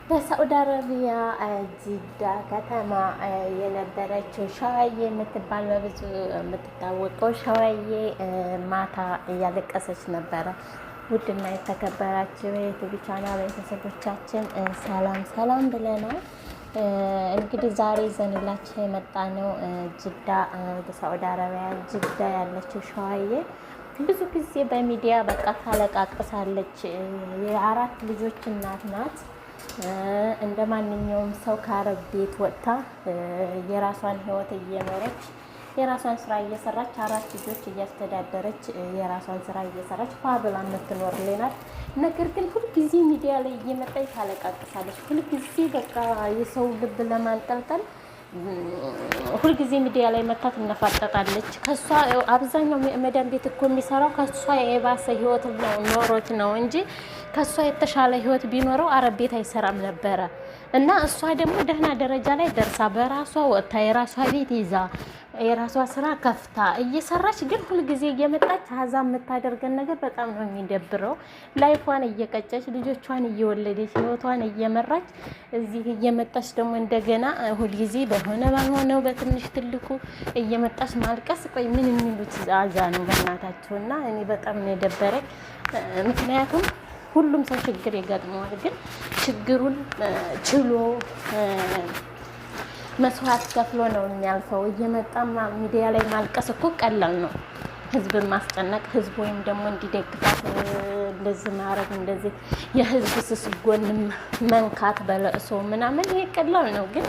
በሳዑዲ አረቢያ ጅዳ ከተማ የነበረችው ሸዋዬ የምትባል በብዙ የምትታወቀው ሸዋዬ ማታ እያለቀሰች ነበረ። ውድና የተከበራችሁ የዩቲዩብ ቻናል ቤተሰቦቻችን ሰላም ሰላም ብለናል። እንግዲህ ዛሬ ይዘንላችሁ የመጣ ነው ጅዳ በሳዑዲ አረቢያ ጅዳ ያለችው ሸዋዬ ብዙ ጊዜ በሚዲያ በቃ ታለቃቅሳለች። የአራት ልጆች እናት ናት። እንደ ማንኛውም ሰው ከአረብ ቤት ወጥታ የራሷን ህይወት እየኖረች የራሷን ስራ እየሰራች አራት ልጆች እያስተዳደረች የራሷን ስራ እየሰራች ፋብላ የምትኖር ናት። ነገር ግን ሁልጊዜ ሚዲያ ላይ እየመጣች ታለቃቅሳለች። ሁልጊዜ በቃ የሰው ልብ ለማንጠልጠል ሁልጊዜ ሚዲያ ላይ መታ ትነፋጠጣለች። ከሷ አብዛኛው መዳን ቤት እኮ የሚሰራው ከሷ የባሰ ህይወት ኖሮት ነው እንጂ ከሷ የተሻለ ህይወት ቢኖረው አረብ ቤት አይሰራም ነበረ። እና እሷ ደግሞ ደህና ደረጃ ላይ ደርሳ በራሷ ወጥታ የራሷ ቤት ይዛ የራሷ ስራ ከፍታ እየሰራች ግን ሁልጊዜ እየመጣች ሀዛ የምታደርገን ነገር በጣም ነው የሚደብረው። ላይፏን እየቀጨች ልጆቿን እየወለደች ህይወቷን እየመራች እዚህ እየመጣች ደግሞ እንደገና ሁልጊዜ በሆነ ባልሆነው በትንሽ ትልቁ እየመጣች ማልቀስ። ቆይ ምን የሚሉት ሀዛ ነው በእናታቸውና እኔ በጣም ነው የደበረኝ። ምክንያቱም ሁሉም ሰው ችግር ይገጥመዋል፣ ግን ችግሩን ችሎ መስዋዕት ከፍሎ ነው የሚያልፈው። እየመጣማ ሚዲያ ላይ ማልቀስ እኮ ቀላል ነው። ህዝብን ማስጨነቅ፣ ህዝብ ወይም ደግሞ እንዲደግፋት እንደዚህ ማድረግ፣ እንደዚህ የህዝብ ስስ ጎን መንካት በለእሶ ምናምን ይሄ ቀላል ነው። ግን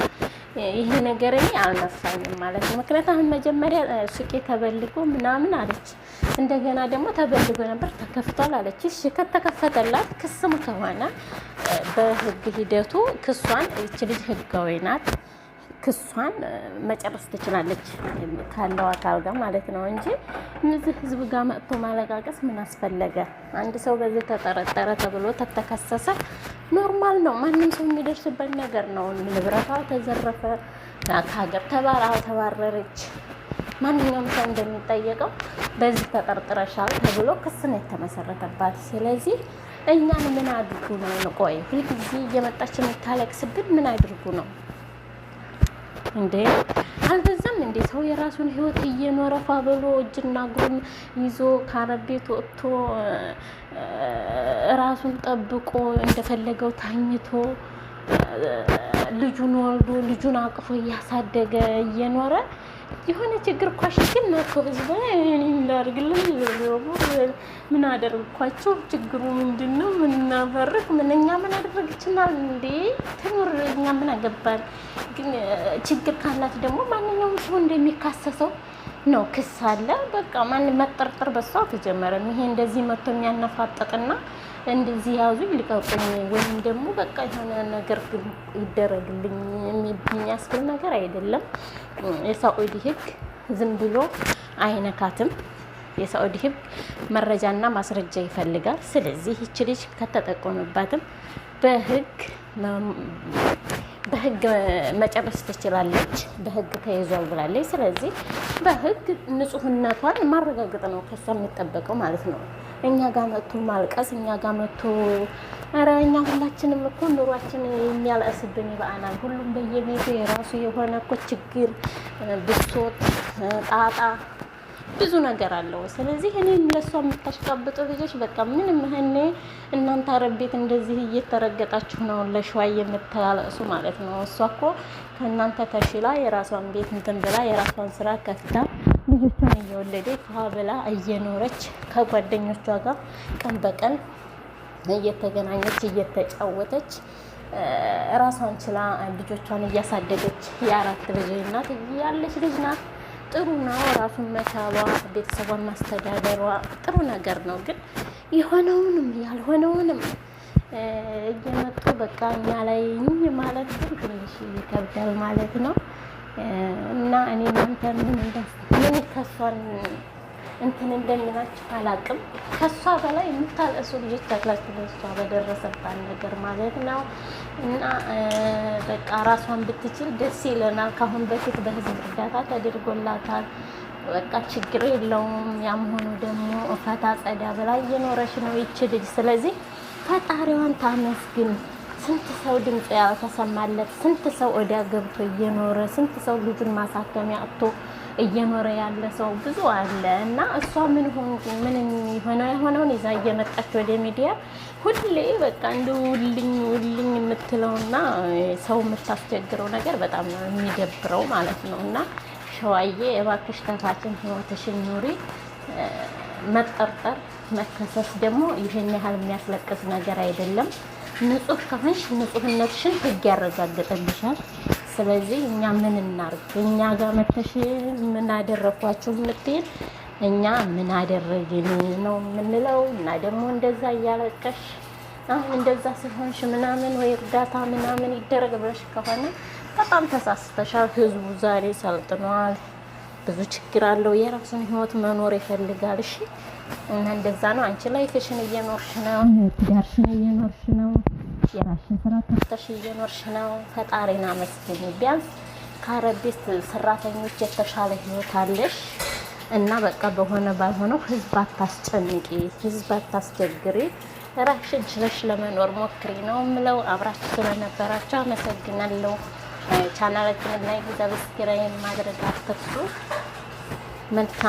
ይሄ ነገር እኔ አልነፋኝም ማለት ነው። ምክንያቱም አሁን መጀመሪያ ሱቄ ተበልጎ ምናምን አለች፣ እንደገና ደግሞ ተበልጎ ነበር ተከፍቷል አለች። እሺ ከተከፈተላት ክስም ከሆነ በህግ ሂደቱ ክሷን እች ልጅ ህጋዊ ናት፣ ክሷን መጨረስ ትችላለች ካለው አካል ጋር ማለት ነው እንጂ እነዚህ ህዝብ ጋር መጥቶ ማለቃቀስ ምን አስፈለገ? አንድ ሰው በዚህ ተጠረጠረ ተብሎ ተተከሰሰ ኖርማል ነው። ማንም ሰው የሚደርስበት ነገር ነው። ንብረቷ ተዘረፈ፣ ከሀገር ተባረረች፣ ማንኛውም ሰው እንደሚጠየቀው በዚህ ተጠርጥረሻል ተብሎ ክስ ነው የተመሰረተባት። ስለዚህ እኛን ምን አድርጉ ነው? ቆይ ሁልጊዜ እየመጣች የምታለቅስብን ምን አድርጉ ነው እንዴ? አልበዛም እንዴ? ሰው የራሱን ህይወት እየኖረ ፋብሎ እጅና እግሩን ይዞ ከአረብ ቤት ወጥቶ ራሱን ጠብቆ እንደፈለገው ታኝቶ ልጁን ወልዶ ልጁን አቅፎ እያሳደገ እየኖረ የሆነ ችግር ኳሽን መጥቶ ህዝብ እንዳርግልን ምን አደረግኳቸው? ችግሩ ምንድነው? ምን እናፈርክ? ምንኛ ምን አደረግችናል እንዴ? ትኑር፣ እኛ ምን አገባን? ግን ችግር ካላት ደግሞ ማንኛውም ሰው እንደሚካሰሰው ነው። ክስ አለ በቃ ማን መጠርጠር በሷ ተጀመረም። ይሄ እንደዚህ መጥቶ የሚያነፋጠጥና እንደዚህ ያዙ ይልቀቁኝ ወይም ደግሞ በቃ የሆነ ነገር ይደረግልኝ የሚያስብል ነገር አይደለም። የሳዑዲ ህግ ዝም ብሎ አይነካትም። የሳዑዲ ህግ መረጃና ማስረጃ ይፈልጋል። ስለዚህ ይቺ ልጅ ከተጠቆመባትም በህግ መጨረስ ትችላለች። በህግ ተይዟል ብላለች። ስለዚህ በህግ ንጹህነቷን ማረጋገጥ ነው ከሷ የሚጠበቀው ማለት ነው። እኛ ጋር መጥቶ ማልቀስ፣ እኛ ጋር መጥቶ ኧረ እኛ ሁላችንም እኮ ኑሯችን የሚያለቅስብን ይበአናል። ሁሉም በየቤቱ የራሱ የሆነ እኮ ችግር፣ ብሶት፣ ጣጣ ብዙ ነገር አለው። ስለዚህ እኔም ለሷ የምታሽቃብጡ ልጆች በቃ ምንም እኔ እናንተ አረብ ቤት እንደዚህ እየተረገጣችሁ ነው ለሸዋዬ የምታለቅሱ ማለት ነው። እሷ እኮ ከእናንተ ተሽላ የራሷን ቤት እንትን ብላ የራሷን ስራ ከፍታ ልጆቿን እየወለደች ብላ እየኖረች ከጓደኞቿ ጋር ቀን በቀን እየተገናኘች እየተጫወተች ራሷን ችላ ልጆቿን እያሳደገች የአራት ልጅ እናት ያለች ልጅ ናት። ጥሩ ነው። ራሱን መቻሏ ቤተሰቧን ማስተዳደሯ ጥሩ ነገር ነው። ግን የሆነውንም ያልሆነውንም እየመጡ በቃ እኛ ላይ ማለት ግን ትንሽ ይከብዳል ማለት ነው። እና እኔ እናንተ ምን ከሷን እንትን እንደምናችሁ አላቅም። ከሷ በላይ የምታለቅሱ ልጆች ታክላችሁ ለሷ በደረሰባት ነገር ማለት ነው። እና በቃ ራሷን ብትችል ደስ ይለናል። ካሁን በፊት በህዝብ እርዳታ ተደርጎላታል። በቃ ችግር የለውም። ያም ሆኖ ደግሞ ፈታ ጸዳ ብላ እየኖረች ነው ይች ልጅ። ስለዚህ ፈጣሪዋን ታመስግን። ስንት ሰው ድምፁ ያልተሰማለት፣ ስንት ሰው ወዲያ ገብቶ እየኖረ፣ ስንት ሰው ልጁን ማሳከሚያ አጥቶ እየኖረ ያለ ሰው ብዙ አለ። እና እሷ ምን የሆነውን ይዛ እየመጣች ወደ ሚዲያ ሁሌ በቃ እንደ ውልኝ የምትለውና ሰው የምታስቸግረው ነገር በጣም ነው የሚደብረው ማለት ነው። እና ሸዋዬ እባክሽ ተፋችን ህይወትሽን ኑሪ። መጠርጠር መከሰስ ደግሞ ይህን ያህል የሚያስለቅስ ነገር አይደለም። ንጹህ ከሆንሽ ንጹህነትሽን ህግ ያረጋግጥልሻል። ስለዚህ እኛ ምን እናርግ? እኛ ጋር መተሽ ምን አደረኳችሁ የምትይን እኛ ምን አደረግን ነው የምንለው። እና ደግሞ እንደዛ እያለቀሽ አሁን እንደዛ ሲሆንሽ ምናምን ወይ እርዳታ ምናምን ይደረግ ብለሽ ከሆነ በጣም ተሳስተሻል። ህዝቡ ዛሬ ሰልጥኗል። ብዙ ችግር አለው። የራሱን ህይወት መኖር ይፈልጋል። እሺ እና እንደዛ ነው። አንቺ ላይፍሽን እየኖርሽ ነው፣ ትዳርሽን እየኖርሽ ነው፣ የራስሽን ስራ ከፍተሽ እየኖርሽ ነው። ፈጣሪን አመስግኝ። ቢያንስ ከአረብ ቤት ሰራተኞች የተሻለ ህይወት አለሽ። እና በቃ በሆነ ባልሆነው ህዝብ አታስጨንቂ፣ ህዝብ አታስቸግሪ፣ ራስሽን ችለሽ ለመኖር ሞክሪ ነው የምለው። አብራችሁ ስለነበራችሁ አመሰግናለሁ። ቻናላችንን ላይ ሰብስክራይብ ማድረግ አትርሱ። መልካም